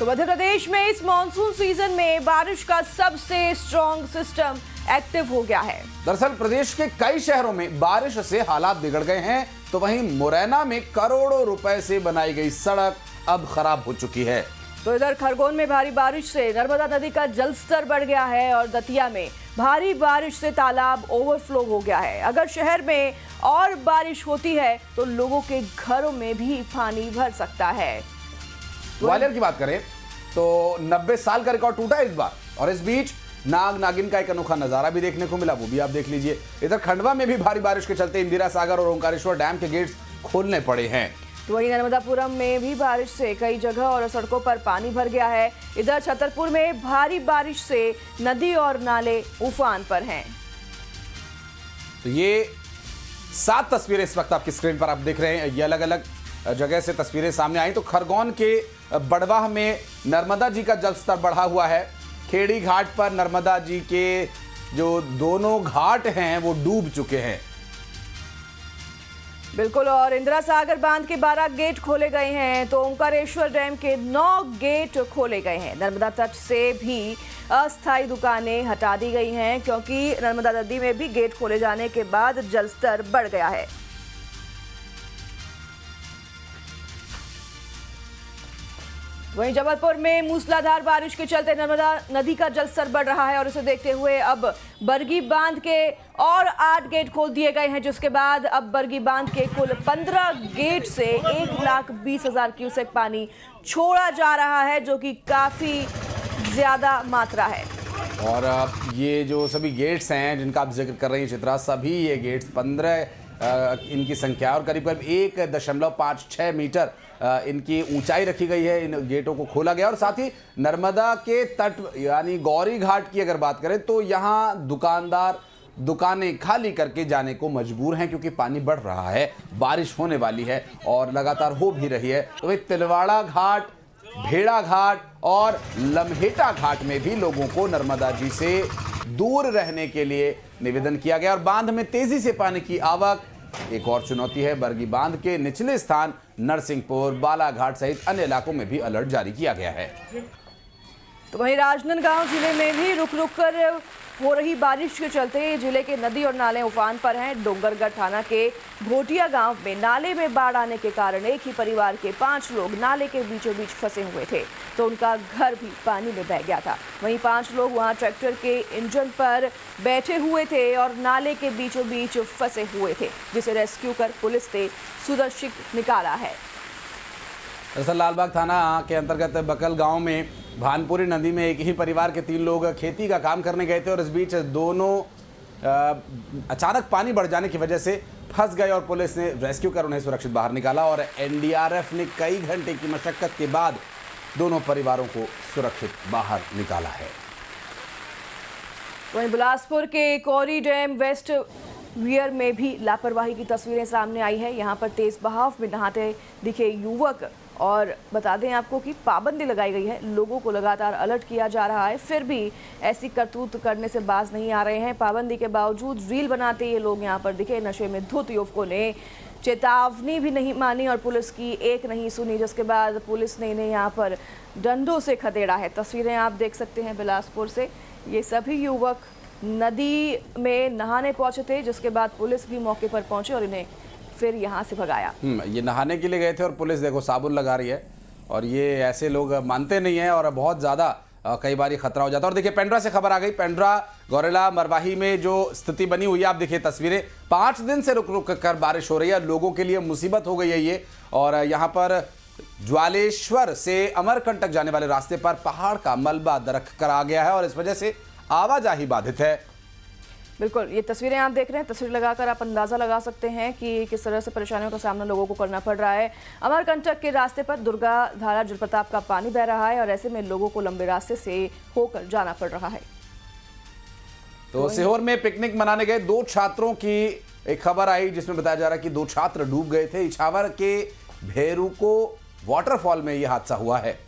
तो मध्य प्रदेश में इस मॉनसून सीजन में बारिश का सबसे स्ट्रॉन्ग सिस्टम एक्टिव हो गया है। दरअसल प्रदेश के कई शहरों में बारिश से हालात बिगड़ गए हैं, तो वहीं मुरैना में करोड़ों रुपए से बनाई गई सड़क अब खराब हो चुकी है। तो इधर खरगोन में भारी बारिश से नर्मदा नदी का जलस्तर बढ़ गया है और दतिया में भारी बारिश से तालाब ओवरफ्लो हो गया है। अगर शहर में और बारिश होती है तो लोगों के घरों में भी पानी भर सकता है। ग्वालियर की बात करें तो 90 साल का रिकॉर्ड टूटा है इस बार, और इस बीच नाग नागिन का एक अनोखा नजारा भी देखने को मिला, वो भी आप देख लीजिए। इधर खंडवा में भी भारी बारिश के चलते इंदिरा सागर और ओंकारेश्वर डैम के गेट्स खोलने पड़े हैं। तो वहीं नर्मदापुरम में भी बारिश से कई जगह और सड़कों पर पानी भर गया है। इधर छतरपुर में भारी बारिश से नदी और नाले उफान पर हैं। तो ये 7 तस्वीरें इस वक्त आपकी स्क्रीन पर आप देख रहे हैं। ये अलग अलग जगह से तस्वीरें सामने आई। तो खरगोन के बड़वाह में नर्मदा जी का जलस्तर बढ़ा हुआ है। खेड़ी घाट पर नर्मदा जी के जो दोनों घाट हैं वो डूब चुके हैं। बिल्कुल, और इंदिरा सागर बांध के 12 गेट खोले गए हैं, तो ओंकारेश्वर डैम के 9 गेट खोले गए हैं। नर्मदा तट से भी अस्थायी दुकानें हटा दी गई हैं, क्योंकि नर्मदा नदी में भी गेट खोले जाने के बाद जलस्तर बढ़ गया है। वहीं जबलपुर में मूसलाधार बारिश के चलते नर्मदा नदी का जलस्तर बढ़ रहा है और इसे देखते हुए अब बरगी बांध के और 8 गेट खोल दिए गए हैं, जिसके बाद अब बरगी बांध के कुल 15 गेट से 1,20,000 क्यूसेक पानी छोड़ा जा रहा है, जो कि काफी ज्यादा मात्रा है। और ये जो सभी गेट्स हैं जिनका आप जिक्र कर रही हैं चित्रा, सभी ये गेट्स 15 इनकी संख्या और करीब करीब 1.56 मीटर इनकी ऊंचाई रखी गई है। इन गेटों को खोला गया और साथ ही नर्मदा के तट यानी गौरी घाट की अगर बात करें तो यहाँ दुकानदार दुकानें खाली करके जाने को मजबूर हैं, क्योंकि पानी बढ़ रहा है, बारिश होने वाली है और लगातार हो भी रही है। तो वही तिलवाड़ा घाट, भेड़ा घाट और लम्हेटा घाट में भी लोगों को नर्मदा जी से दूर रहने के लिए निवेदन किया गया। और बांध में तेजी से पानी की आवक एक और चुनौती है। बरगी बांध के निचले स्थान नरसिंहपुर, बालाघाट सहित अन्य इलाकों में भी अलर्ट जारी किया गया है। तो वहीं राजनांदगांव जिले में भी रुक रुक कर हो रही बारिश के चलते जिले के नदी और नाले उफान पर हैं। डोंगरगढ़ थाना के घोटिया गांव में नाले में बाढ़ आने के कारण एक ही परिवार के 5 लोग नाले के बीचों बीच फंसे हुए थे, तो उनका घर भी पानी में बह गया था। वहीं 5 लोग वहां ट्रैक्टर के इंजन पर बैठे हुए थे और नाले के बीचों बीच फंसे हुए थे, जिसे रेस्क्यू कर पुलिस ने सुरक्षित निकाला है। दरअसल लालबाग थाना के अंतर्गत बकल गांव में भानपुरी नदी में एक ही परिवार के 3 लोग खेती का काम करने गए थे और इस बीच दोनों अचानक पानी बढ़ जाने की वजह से फंस गए और पुलिस ने रेस्क्यू कर उन्हें सुरक्षित बाहर निकाला और एनडीआरएफ ने कई घंटे की मशक्कत के बाद दोनों परिवारों को सुरक्षित बाहर निकाला है। वहीं बिलासपुर के कौरी डैम वेस्ट वियर में भी लापरवाही की तस्वीरें सामने आई है। यहाँ पर तेज बहाव में नहाते दिखे युवक, और बता दें आपको कि पाबंदी लगाई गई है, लोगों को लगातार अलर्ट किया जा रहा है, फिर भी ऐसी करतूत करने से बाज नहीं आ रहे हैं। पाबंदी के बावजूद रील बनाते ये लोग यहाँ पर दिखे। नशे में धुत युवकों ने चेतावनी भी नहीं मानी और पुलिस की एक नहीं सुनी, जिसके बाद पुलिस ने इन्हें यहाँ पर डंडों से खदेड़ा है। तस्वीरें आप देख सकते हैं बिलासपुर से। ये सभी युवक नदी में नहाने पहुंचे थे, जिसके बाद पुलिस भी मौके पर पहुंचे और इन्हें फिर यहाँ से भगाया। ये नहाने के लिए गए थे और पुलिस देखो साबुन लगा रही है, और ये ऐसे लोग मानते नहीं हैं और बहुत ज़्यादा कई बार खतरा हो जाता है। और देखिए पेंड्रा से खबर आ गई। पेंड्रा गौरेला मरवाही में जो स्थिति बनी हुई है, आप देखिए तस्वीरें। 5 दिन से रुक रुक कर बारिश हो रही है, लोगों के लिए मुसीबत हो गई है ये। और यहाँ पर ज्वालेश्वर से अमरकंटक जाने वाले रास्ते पर पहाड़ का मलबा दरक कर आ गया है और इस वजह से आवाजाही बाधित है। बिल्कुल, ये तस्वीरें आप देख रहे हैं। तस्वीर लगाकर आप अंदाजा लगा सकते हैं कि किस तरह से परेशानियों का सामना लोगों को करना पड़ रहा है। अमरकंटक के रास्ते पर दुर्गा धारा जलप्रपात का पानी बह रहा है और ऐसे में लोगों को लंबे रास्ते से होकर जाना पड़ रहा है। तो सीहोर में पिकनिक मनाने गए 2 छात्रों की एक खबर आई, जिसमें बताया जा रहा है कि 2 छात्र डूब गए थे। इछावर के भेरुको वाटरफॉल में यह हादसा हुआ है।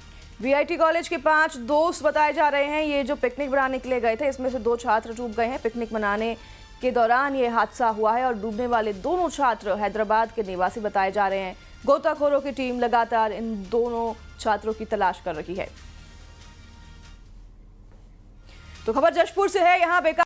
वीआईटी कॉलेज के 5 दोस्त बताए जा रहे हैं। ये जो पिकनिक मनाने के लिए गए थे, इसमें से 2 छात्र डूब गए हैं। पिकनिक मनाने के दौरान ये हादसा हुआ है और डूबने वाले दोनों छात्र हैदराबाद के निवासी बताए जा रहे हैं। गोताखोरों की टीम लगातार इन दोनों छात्रों की तलाश कर रही है। तो खबर जशपुर से है, यहां बेकार